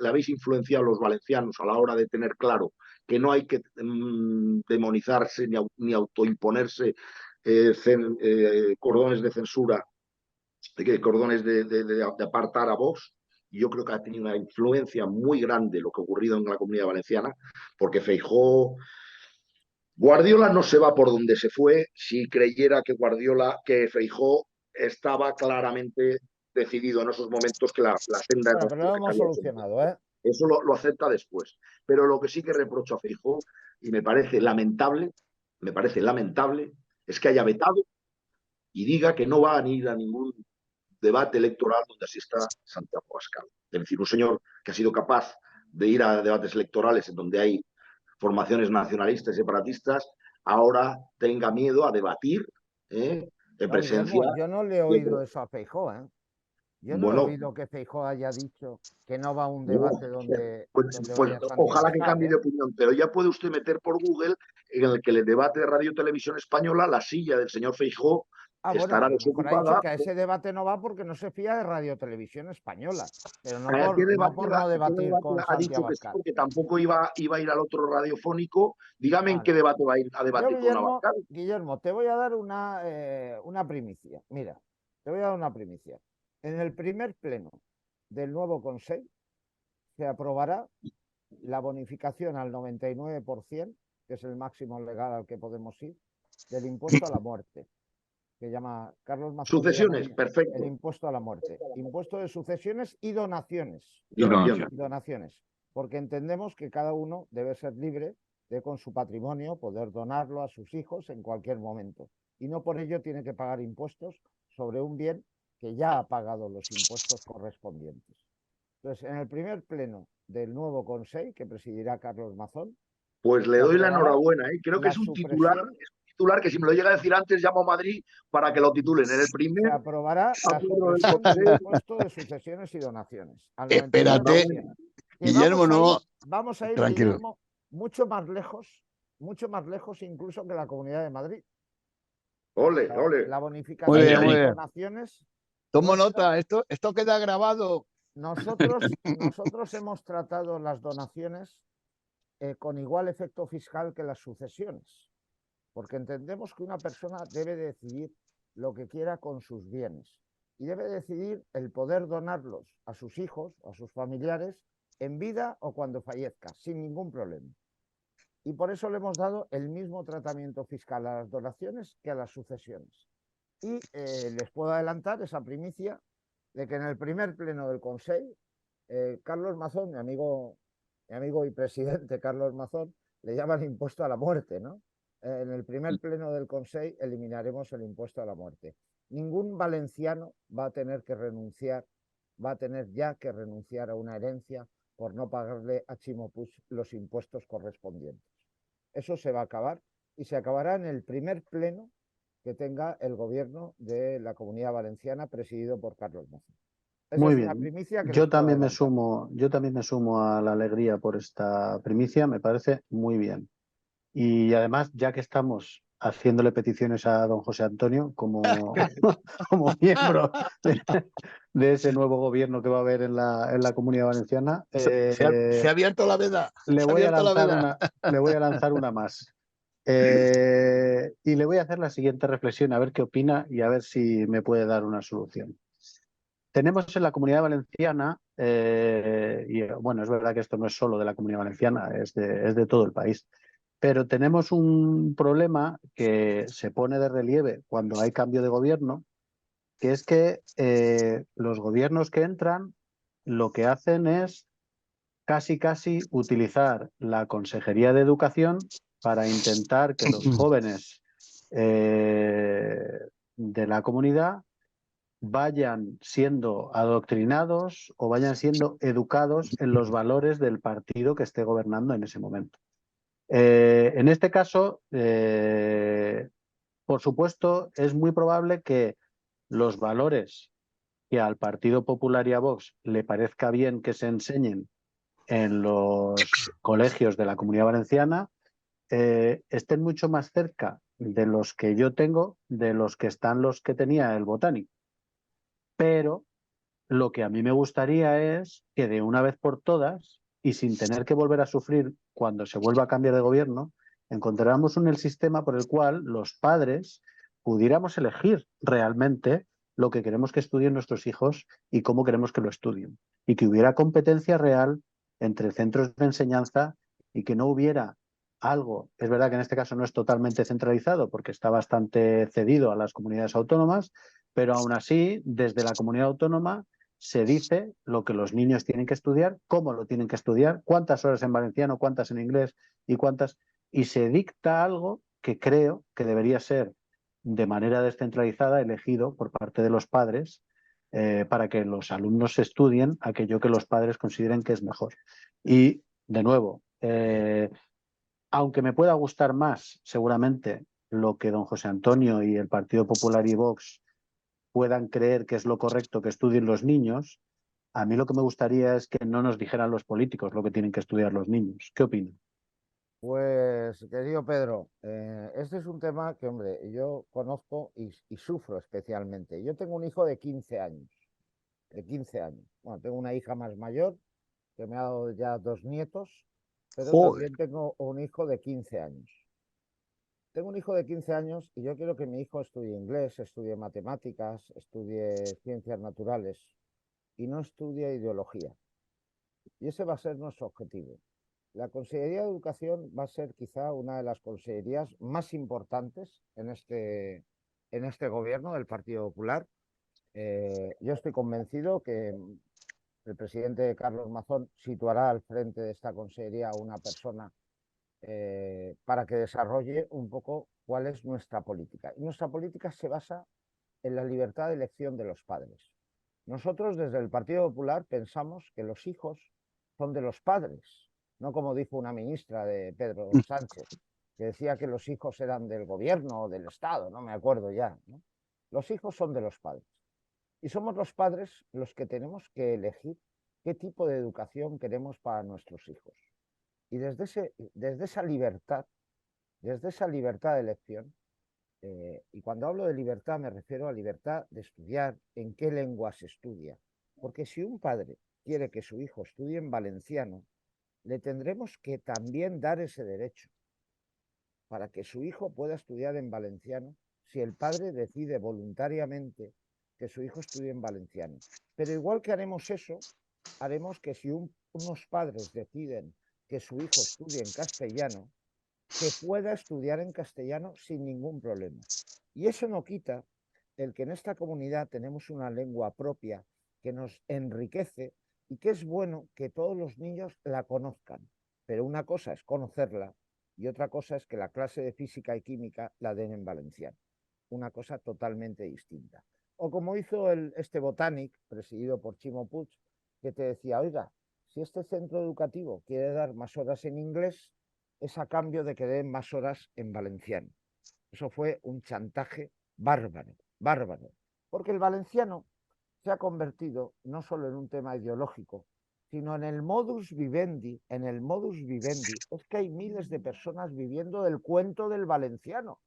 le habéis influenciado a los valencianos a la hora de tener claro que no hay que demonizarse ni autoimponerse cordones de censura, cordones de apartar a Vox, y yo creo que ha tenido una influencia muy grande lo que ha ocurrido en la Comunidad Valenciana, porque Feijóo, Guardiola no se va por donde se fue si creyera que Feijóo estaba claramente decidido en esos momentos que la senda
Bueno, pero lo
que
hemos
había hecho.
solucionado, ¿eh?
Eso lo acepta después. Pero lo que sí que reprocho a Feijóo, y me parece lamentable, es que haya vetado y diga que no va a ir a ningún debate electoral donde asista Santiago Abascal. Es decir, un señor que ha sido capaz de ir a debates electorales en donde hay formaciones nacionalistas y separatistas, ahora tenga miedo a debatir en
No,
presencia
Guillermo, yo no le he
de...
oído eso a Feijóo, ¿eh? Yo no he
Bueno,
oído que Feijóo haya dicho que no va a un
no,
debate donde
pues
vaya Santi
ojalá que
Abascal,
cambie
¿eh?
de opinión, pero ya puede usted meter por Google en el que el debate de Radio Televisión Española, la silla del señor Feijóo
Ah, bueno,
estará
a lo mejor ha dicho
desocupada.
que a ese debate no va porque no se fía de Radio Televisión Española, pero no
¿A qué
no,
debate,
por no
a qué
debatir
debate
con
ha
Santi
dicho que sí?
Abascal.
Porque tampoco iba a ir al otro radiofónico. Dígame en qué
Bueno,
debate va a ir a
yo,
debatir con Abascal.
Guillermo, te voy a dar una primicia. Mira, te voy a dar una primicia. En el primer pleno del nuevo Consejo se aprobará la bonificación al 99%, que es el máximo legal al que podemos ir, del impuesto a la muerte, que llama, Carlos Mazón le llama
Sucesiones,
el
perfecto.
impuesto a la muerte. Impuesto de sucesiones y donaciones.
Y donaciones.
Y donaciones. Porque entendemos que cada uno debe ser libre de con su patrimonio poder donarlo a sus hijos en cualquier momento. Y no por ello tiene que pagar impuestos sobre un bien que ya ha pagado los impuestos correspondientes. Entonces, en el primer pleno del nuevo Consejo, que presidirá Carlos Mazón,
Pues le
se
doy la
aprobará
enhorabuena. Creo que
la
es un titular,
supresión,
que si me lo llega a decir antes, llamo a Madrid para que lo titulen. En el
se
primer
aprobará la
acuerdo del
supresión del
Consejo.
impuesto de sucesiones y donaciones al
Espérate,
99%. Que
Guillermo, no.
vamos a ir,
Tranquilo.
Guillermo, mucho más lejos incluso que la Comunidad de Madrid.
Ole, ole.
La
Muy
bonificación
bien,
de
muy
las
bien.
donaciones
Tomo
nuestra,
nota, esto queda grabado.
nosotros hemos tratado las donaciones con igual efecto fiscal que las sucesiones, porque entendemos que una persona debe decidir lo que quiera con sus bienes y debe decidir el poder donarlos a sus hijos, a sus familiares, en vida o cuando fallezca, sin ningún problema. Y por eso le hemos dado el mismo tratamiento fiscal a las donaciones que a las sucesiones. Y les puedo adelantar esa primicia de que en el primer pleno del Consejo, Carlos Mazón, mi amigo y presidente Carlos Mazón, le llaman impuesto a la muerte, ¿no? En el primer pleno del Consejo eliminaremos el impuesto a la muerte. Ningún valenciano va a tener ya que renunciar a una herencia por no pagarle a Chimo Puig los impuestos correspondientes. Eso se va a acabar y se acabará en el primer pleno que tenga el gobierno de la Comunidad Valenciana presidido por Carlos Mazón. Esa
Muy
es una
bien.
primicia que les
Yo
puedo
también
adelantar.
yo también me sumo a la alegría por esta primicia, me parece muy bien. Y además, ya que estamos haciéndole peticiones a don José Antonio como, como miembro de ese nuevo gobierno que va a haber en la Comunidad Valenciana,
Se ha abierto la veda.
le
Se ha
voy a
abierto la veda.
le voy a lanzar una más. Y le voy a hacer la siguiente reflexión, a ver qué opina y a ver si me puede dar una solución. Tenemos en la Comunidad Valenciana, y bueno, es verdad que esto no es solo de la Comunidad Valenciana, es de todo el país, pero tenemos un problema que se pone de relieve cuando hay cambio de gobierno, que es que los gobiernos que entran lo que hacen es casi utilizar la Consejería de Educación para intentar que los jóvenes de la comunidad vayan siendo adoctrinados o vayan siendo educados en los valores del partido que esté gobernando en ese momento. En este caso, por supuesto, es muy probable que los valores que al Partido Popular y a Vox le parezca bien que se enseñen en los colegios de la Comunidad Valenciana estén mucho más cerca de los que yo tengo, de los que están los que tenía el Botánico. Pero lo que a mí me gustaría es que de una vez por todas, y sin tener que volver a sufrir cuando se vuelva a cambiar de gobierno, encontráramos el sistema por el cual los padres pudiéramos elegir realmente lo que queremos que estudien nuestros hijos y cómo queremos que lo estudien. y que hubiera competencia real entre centros de enseñanza y que no hubiera algo, es verdad que en este caso no es totalmente centralizado porque está bastante cedido a las comunidades autónomas, pero aún así, desde la comunidad autónoma se dice lo que los niños tienen que estudiar, cómo lo tienen que estudiar, cuántas horas en valenciano, cuántas en inglés y cuántas, y se dicta algo que creo que debería ser de manera descentralizada elegido por parte de los padres para que los alumnos estudien aquello que los padres consideren que es mejor. Y, de nuevo, aunque me pueda gustar más, seguramente, lo que don José Antonio y el Partido Popular y Vox puedan creer que es lo correcto que estudien los niños, a mí lo que me gustaría es que no nos dijeran los políticos lo que tienen que estudiar los niños. ¿Qué opinan?
Pues, querido Pedro, este es un tema que, hombre, yo conozco y sufro especialmente. Yo tengo un hijo de 15 años, de 15 años. Bueno, tengo una hija más mayor que me ha dado ya 2 nietos, pero
Joder.
también tengo un hijo de 15 años. Tengo un hijo de 15 años y yo quiero que mi hijo estudie inglés, estudie matemáticas, estudie ciencias naturales y no estudie ideología. Y ese va a ser nuestro objetivo. La Consejería de Educación va a ser quizá una de las consejerías más importantes en este gobierno del Partido Popular. Yo estoy convencido que el presidente Carlos Mazón situará al frente de esta consejería a una persona para que desarrolle un poco cuál es nuestra política. Y nuestra política se basa en la libertad de elección de los padres. Nosotros desde el Partido Popular pensamos que los hijos son de los padres, no como dijo una ministra de Pedro Sánchez, que decía que los hijos eran del gobierno o del Estado, no me acuerdo ya, ¿no? Los hijos son de los padres. Y somos los padres los que tenemos que elegir qué tipo de educación queremos para nuestros hijos. Y desde esa libertad de elección, y cuando hablo de libertad me refiero a libertad de estudiar en qué lengua se estudia. Porque si un padre quiere que su hijo estudie en valenciano, le tendremos que también dar ese derecho para que su hijo pueda estudiar en valenciano si el padre decide voluntariamente que su hijo estudie en valenciano. Pero igual que haremos eso, haremos que si unos padres deciden que su hijo estudie en castellano, que pueda estudiar en castellano sin ningún problema. Y eso no quita el que en esta comunidad tenemos una lengua propia que nos enriquece y que es bueno que todos los niños la conozcan. Pero una cosa es conocerla y otra cosa es que la clase de física y química la den en valenciano. Una cosa totalmente distinta. O como hizo este Botanic, presidido por Chimo Puig, que te decía, oiga, si este centro educativo quiere dar más horas en inglés, es a cambio de que den más horas en valenciano. Eso fue un chantaje bárbaro, bárbaro. Porque el valenciano se ha convertido no solo en un tema ideológico, sino en el modus vivendi, es que hay miles de personas viviendo del cuento del valenciano.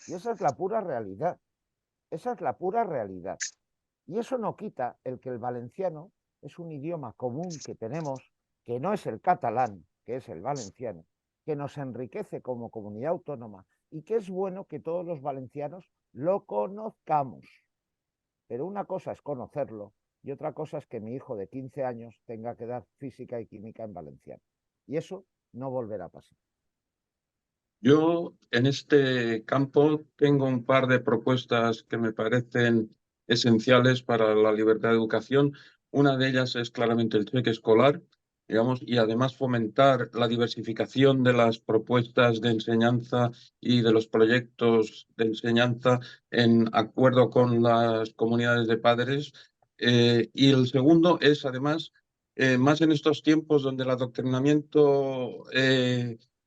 Y esa es la pura realidad. Esa es la pura realidad. Y eso no quita el que el valenciano es un idioma común que tenemos, que no es el catalán, que es el valenciano, que nos enriquece como comunidad autónoma y que es bueno que todos los valencianos lo conozcamos. Pero una cosa es conocerlo y otra cosa es que mi hijo de 15 años tenga que dar física y química en valenciano. Y eso no volverá a pasar.
Yo en este campo tengo un par de propuestas que me parecen esenciales para la libertad de educación. Una de ellas es claramente el cheque escolar, digamos, y además fomentar la diversificación de las propuestas de enseñanza y de los proyectos de enseñanza en acuerdo con las comunidades de padres. Y el segundo es además, más en estos tiempos donde el adoctrinamiento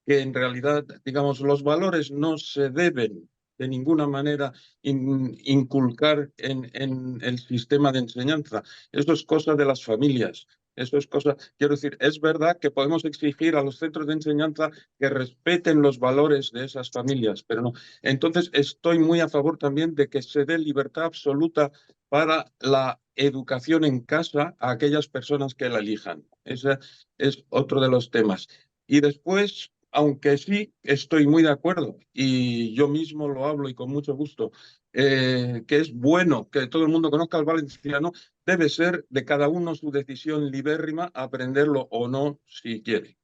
que en realidad, digamos, los valores no se deben de ninguna manera inculcar en el sistema de enseñanza. Eso es cosa de las familias. Eso es cosa, quiero decir, es verdad que podemos exigir a los centros de enseñanza que respeten los valores de esas familias, pero no. Entonces, estoy muy a favor también de que se dé libertad absoluta para la educación en casa a aquellas personas que la elijan. Ese es otro de los temas. Y después, aunque sí estoy muy de acuerdo, y yo mismo lo hablo y con mucho gusto, que es bueno que todo el mundo conozca el valenciano, debe ser de cada uno su decisión libérrima, aprenderlo o no si quiere.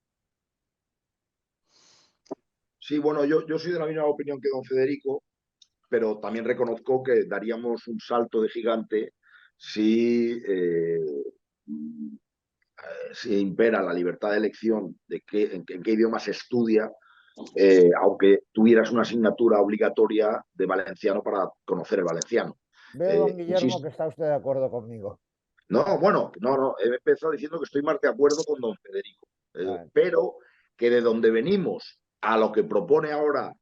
Sí, bueno, yo soy de la misma opinión que don Federico, pero también reconozco que daríamos un salto de gigante si, si impera la libertad de elección de en qué idioma se estudia, aunque tuvieras una asignatura obligatoria de valenciano para conocer el valenciano.
Veo, don Guillermo,
Insisto,
que está usted de acuerdo conmigo.
no, bueno, no, he empezado diciendo que estoy más de acuerdo con don Federico,
Vale.
pero que de donde venimos a lo que propone ahora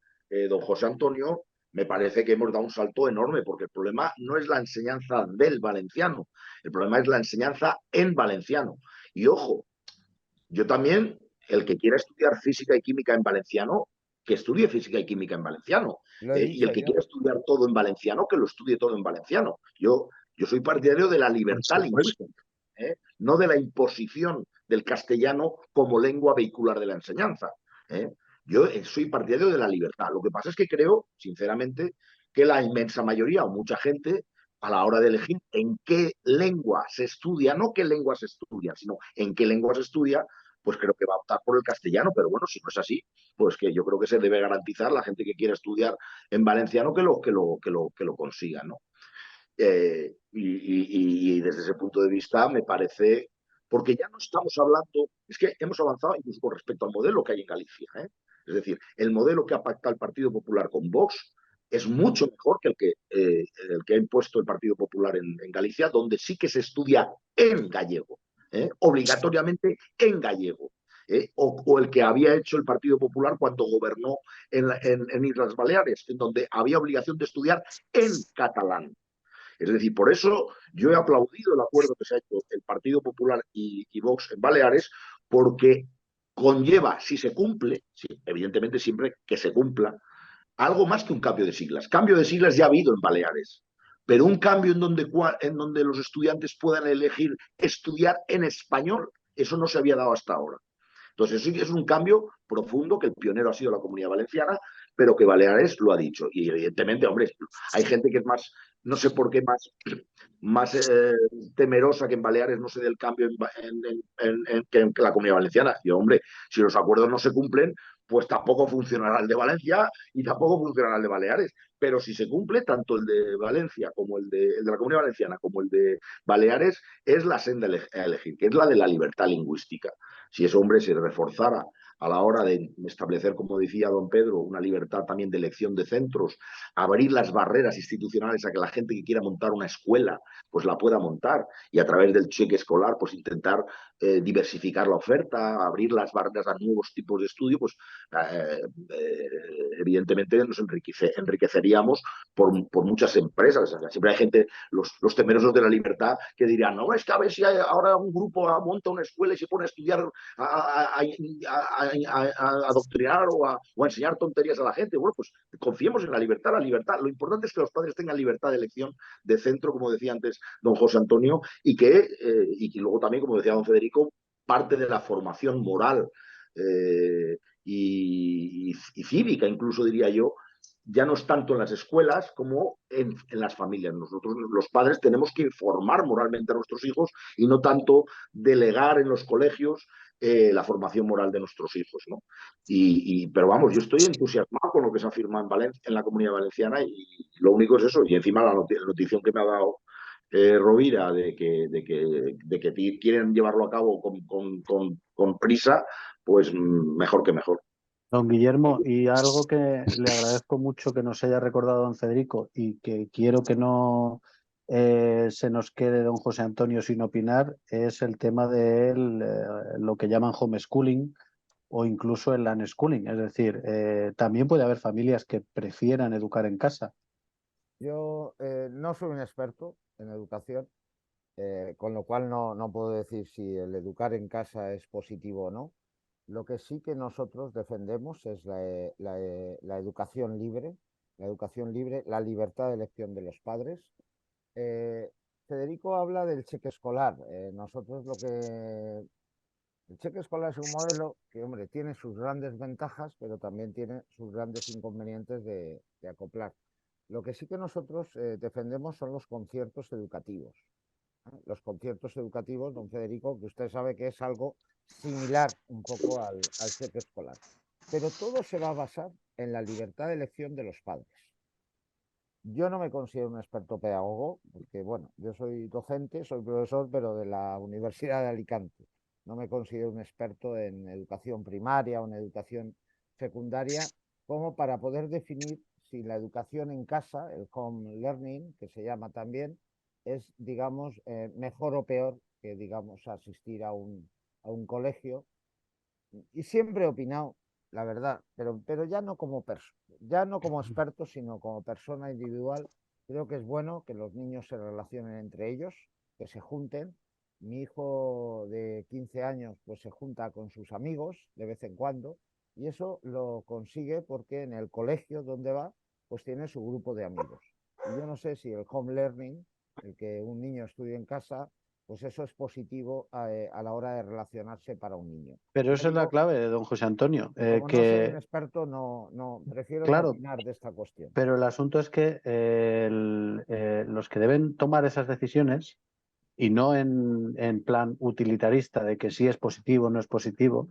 don José Antonio, me parece que hemos dado un salto enorme, porque el problema no es la enseñanza del valenciano, el problema es la enseñanza en valenciano. Y ojo, yo también, el que quiera estudiar física y química en valenciano, que estudie física y química en valenciano.
Lo he
Y el
dicho
que
yo.
quiera estudiar todo en valenciano, que lo estudie todo en valenciano. Yo soy partidario de la
Por
libertad
supuesto.
lingüística, no de la imposición del castellano como lengua vehicular de la enseñanza. ¿eh? Yo soy partidario de la libertad. Lo que pasa es que creo, sinceramente, que la inmensa mayoría o mucha gente, a la hora de elegir en qué lengua se estudia, no qué lenguas se estudian, sino en qué lengua se estudia, pues creo que va a optar por el castellano. Pero bueno, si no es así, pues que yo creo que se debe garantizar la gente que quiera estudiar en valenciano que lo consiga, ¿no? Y desde ese punto de vista me parece, porque ya no estamos hablando, es que hemos avanzado incluso con respecto al modelo que hay en Galicia. Es decir, el modelo que ha pactado el Partido Popular con Vox es mucho mejor que el que ha impuesto el Partido Popular en Galicia, donde sí que se estudia en gallego, obligatoriamente en gallego. O el que había hecho el Partido Popular cuando gobernó en Islas Baleares, en donde había obligación de estudiar en catalán. Es decir, por eso yo he aplaudido el acuerdo que se ha hecho el Partido Popular y Vox en Baleares, porque conlleva, si se cumple, sí, evidentemente siempre que se cumpla, algo más que un cambio de siglas. Cambio de siglas ya ha habido en Baleares, pero un cambio en donde los estudiantes puedan elegir estudiar en español, eso no se había dado hasta ahora. Entonces, sí que es un cambio profundo, que el pionero ha sido la Comunidad Valenciana, pero que Baleares lo ha dicho. Y evidentemente, hombre, hay gente que es más, no sé por qué, más temerosa que en Baleares no se dé el cambio que en la Comunidad Valenciana. Y, hombre, si los acuerdos no se cumplen, pues tampoco funcionará el de Valencia y tampoco funcionará el de Baleares. Pero si se cumple, tanto el de Valencia como el de la Comunidad Valenciana como el de Baleares, es la senda a elegir, que es la de la libertad lingüística. Si ese hombre se reforzara a la hora de establecer, como decía don Pedro, una libertad también de elección de centros, abrir las barreras institucionales a que la gente que quiera montar una escuela, pues la pueda montar, y a través del cheque escolar, pues intentar diversificar la oferta, abrir las barreras a nuevos tipos de estudio, pues evidentemente nos enriqueceríamos por muchas empresas. O sea, siempre hay gente, los temerosos de la libertad, que dirán, no, es que a ver si ahora un grupo monta una escuela y se pone a estudiar, a adoctrinar o a enseñar tonterías a la gente. Bueno, pues confiemos en la libertad, la libertad. Lo importante es que los padres tengan libertad de elección de centro, como decía antes don José Antonio, y que luego también, como decía don Federico, parte de la formación moral y cívica, incluso diría yo, ya no es tanto en las escuelas como en las familias. Nosotros, los padres, tenemos que informar moralmente a nuestros hijos y no tanto delegar en los colegios la formación moral de nuestros hijos, ¿no? Pero vamos, yo estoy entusiasmado con lo que se ha firmado en la Comunidad Valenciana, y lo único es eso. Y encima la notición que me ha dado Rovira de que quieren llevarlo a cabo con prisa, pues mejor que mejor.
Don Guillermo, y algo que le agradezco mucho que nos haya recordado don Federico y que quiero que no se nos quede don José Antonio sin opinar, es el tema de lo que llaman homeschooling o incluso el unschooling. Es decir, también puede haber familias que prefieran educar en casa.
Yo no soy un experto en educación, con lo cual no puedo decir si el educar en casa es positivo o no. Lo que sí que nosotros defendemos es la educación libre, la libertad de elección de los padres. Eh, Federico habla del cheque escolar. El cheque escolar es un modelo que, hombre, tiene sus grandes ventajas, pero también tiene sus grandes inconvenientes de acoplar. Lo que sí que nosotros defendemos son los conciertos educativos. Los conciertos educativos, don Federico, que usted sabe que es algo similar un poco al cheque escolar. Pero todo se va a basar en la libertad de elección de los padres. Yo no me considero un experto pedagogo, porque bueno, yo soy docente, soy profesor, pero de la Universidad de Alicante. No me considero un experto en educación primaria o en educación secundaria, como para poder definir si la educación en casa, el home learning, que se llama también, es, digamos, mejor o peor que, digamos, asistir a un colegio. Y siempre he opinado, la verdad, pero ya no como ya no como experto, sino como persona individual. Creo que es bueno que los niños se relacionen entre ellos, que se junten. Mi hijo de 15 años pues se junta con sus amigos de vez en cuando y eso lo consigue porque en el colegio donde va pues tiene su grupo de amigos. Y yo no sé si el home learning, el que un niño estudie en casa, pues eso es positivo a la hora de relacionarse para un niño.
Pero
Ya
eso es la
digo,
clave de don José Antonio,
como no soy un
que,
experto, prefiero no
claro,
opinar de esta cuestión.
pero el asunto es que los que deben tomar esas decisiones, y no en plan utilitarista de que sí es positivo o no es positivo,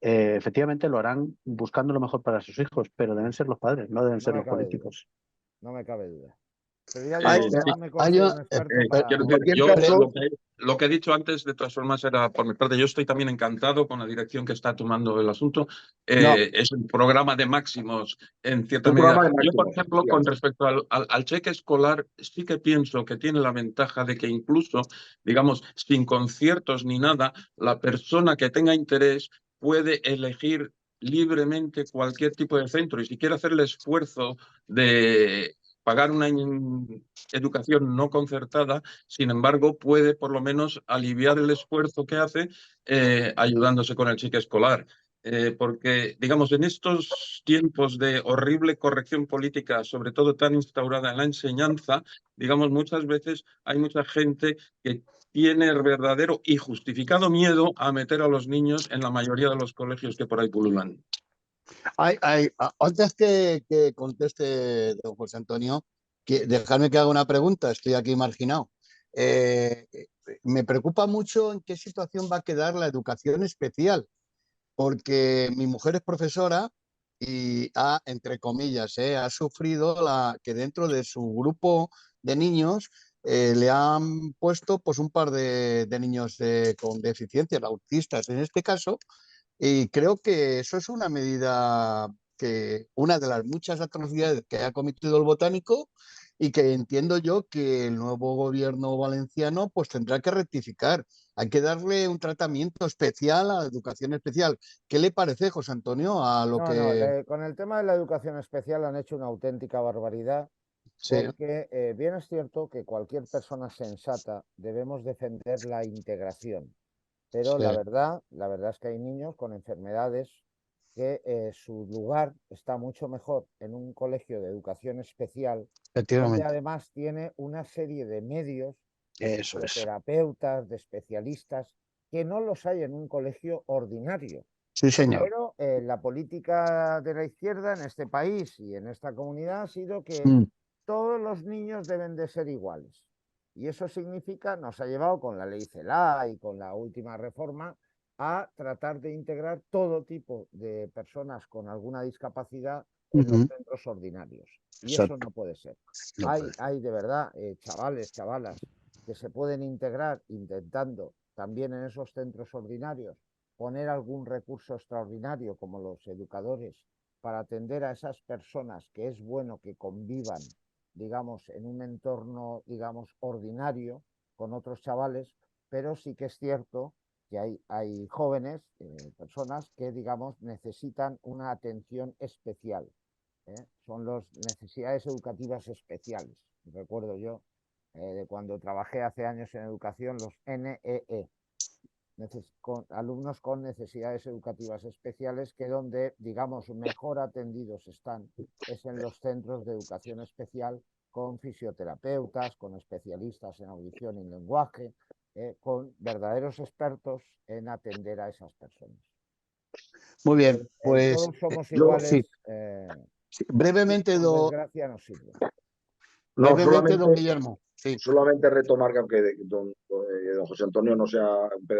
efectivamente lo harán buscando lo mejor para sus hijos, pero deben ser los padres, no deben
No
ser
me
los
cabe duda,
políticos.
no me cabe duda. Pero ya
Hay,
digo,
Sí,
no me
hay,
considero un experto para...
quiero
en
decir,
cualquier
yo
caso,
lo que he dicho antes, de todas formas, era por mi parte. Yo estoy también encantado con la dirección que está tomando el asunto.
no,
Es un programa de máximos en cierta
Un
medida.
programa de
Yo, por
máximos,
ejemplo, con
efectivamente.
respecto al cheque escolar, sí que pienso que tiene la ventaja de que incluso, digamos, sin conciertos ni nada, la persona que tenga interés puede elegir libremente cualquier tipo de centro y si quiere hacer el esfuerzo de pagar una educación no concertada, sin embargo, puede por lo menos aliviar el esfuerzo que hace ayudándose con el cheque escolar. Porque, digamos, en estos tiempos de horrible corrección política, sobre todo tan instaurada en la enseñanza, digamos, muchas veces hay mucha gente que tiene verdadero y justificado miedo a meter a los niños en la mayoría de los colegios que por ahí pululan.
antes que conteste don José Antonio, dejadme que haga una pregunta, estoy aquí marginado. Eh, Me preocupa mucho en qué situación va a quedar la educación especial, porque mi mujer es profesora y ha, entre comillas, ha sufrido que dentro de su grupo de niños le han puesto pues un par de niños con deficiencias autistas en este caso, y creo que eso es una medida que, una de las muchas atrocidades que ha cometido el botánico y que entiendo yo que el nuevo gobierno valenciano pues tendrá que rectificar. Hay que darle un tratamiento especial a la educación especial. ¿Qué le parece, José Antonio, a lo
No,
que...
con el tema de la educación especial han hecho una auténtica barbaridad,
Sí,
porque bien es cierto que cualquier persona sensata debemos defender la integración. Pero
sí,
la verdad es que hay niños con enfermedades que su lugar está mucho mejor en un colegio de educación especial, donde
efectivamente.
además tiene una serie de medios de
Eso es.
fisioterapeutas, de especialistas, que no los hay en un colegio ordinario.
Sí, señor.
Pero la política de la izquierda en este país y en esta comunidad ha sido que
Mm,
todos los niños deben de ser iguales. Y eso significa, nos ha llevado con la ley CELA y con la última reforma a tratar de integrar todo tipo de personas con alguna discapacidad en los
ujú,
centros ordinarios. Y eso
exacto.
no puede ser.
No puede ser.
Hay de verdad chavales, chavalas que se pueden integrar intentando también en esos centros ordinarios poner algún recurso extraordinario como los educadores para atender a esas personas que es bueno que convivan, digamos, en un entorno, digamos, ordinario con otros chavales, pero sí que es cierto que hay jóvenes, personas que, digamos, necesitan una atención especial. Son las necesidades educativas especiales. Recuerdo yo de cuando trabajé hace años en educación, los NEE, alumnos con necesidades educativas especiales, que donde, digamos, mejor atendidos están es en los centros de educación especial con fisioterapeutas, con especialistas en audición y lenguaje, con verdaderos expertos en atender a esas personas.
Muy bien,
El
pues
todos somos
Yo,
iguales,
sí, sí, brevemente,
por desgracia, no sirve.
no,
brevemente, don
solamente
Guillermo. Sí.
Solamente retomar que aunque don José Antonio no sea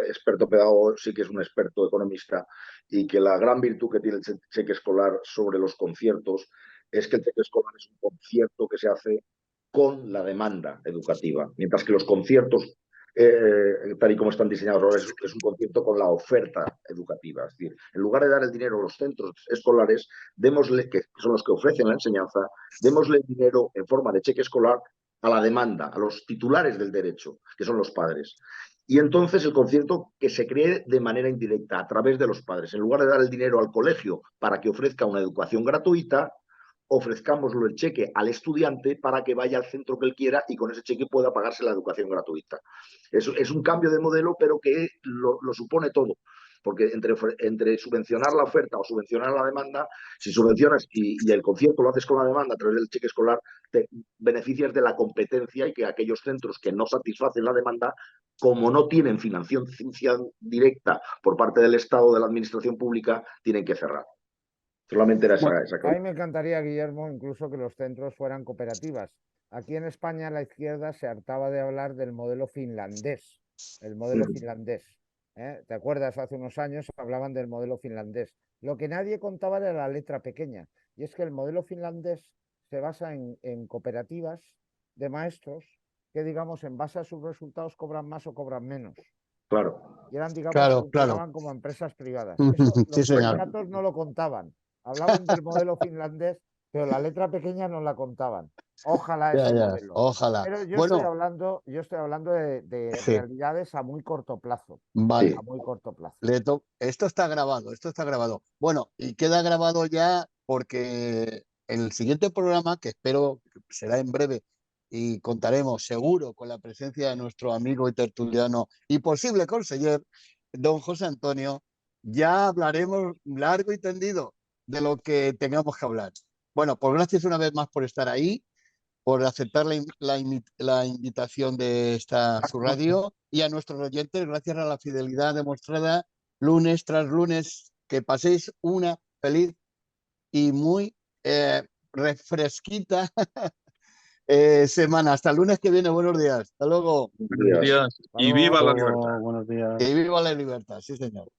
experto pedagogo, sí que es un experto economista, y que la gran virtud que tiene el cheque escolar sobre los conciertos es que el cheque escolar es un concierto que se hace con la demanda educativa, mientras que los conciertos, tal y como están diseñados ahora, es un concierto con la oferta educativa. Es decir, en lugar de dar el dinero a los centros escolares, démosle, que son los que ofrecen la enseñanza, démosle el dinero en forma de cheque escolar a la demanda, a los titulares del derecho, que son los padres. Y entonces el concierto que se cree de manera indirecta, a través de los padres. En lugar de dar el dinero al colegio para que ofrezca una educación gratuita, ofrezcámoslo el cheque al estudiante para que vaya al centro que él quiera y con ese cheque pueda pagarse la educación gratuita. Es un cambio de modelo, pero que lo supone todo. Porque entre subvencionar la oferta o subvencionar la demanda, si subvencionas y el concierto lo haces con la demanda a través del cheque escolar, te beneficias de la competencia, y que aquellos centros que no satisfacen la demanda, como no tienen financiación directa por parte del Estado, de la administración pública, tienen que cerrar. Solamente era esa
A mí me encantaría, Guillermo, incluso que los centros fueran cooperativas. Aquí en España la izquierda se hartaba de hablar del modelo finlandés, el modelo finlandés. ¿Te acuerdas? Hace unos años hablaban del modelo finlandés. Lo que nadie contaba era la letra pequeña, y es que el modelo finlandés se basa en cooperativas de maestros que, digamos, en base a sus resultados cobran más o cobran menos.
Claro.
Y eran, digamos,
Claro,
funcionaban como empresas privadas. Eso
Sí,
los
señor.
sindicatos no lo contaban. Hablaban del modelo finlandés, pero la letra pequeña no la contaban. Ojalá
Ya,
ese
ya,
modelo.
ojalá.
Pero yo
Bueno,
estoy hablando de
sí,
realidades a muy corto plazo.
vale.
A muy corto plazo.
Esto está grabado, esto está grabado. Bueno, y queda grabado ya porque en el siguiente programa, que espero que será en breve, y contaremos seguro con la presencia de nuestro amigo y tertuliano y posible conseller, don José Antonio, ya hablaremos largo y tendido de lo que tengamos que hablar. Bueno, pues gracias una vez más por estar ahí, por aceptar la invitación de su radio, y a nuestros oyentes, gracias a la fidelidad demostrada lunes tras lunes. Que paséis una feliz y muy refresquita semana. Hasta el lunes que viene. Buenos días. Hasta luego.
Buenos días.
Hasta
Y viva la
luego.
libertad.
Buenos días.
Y viva la libertad. Sí, señor.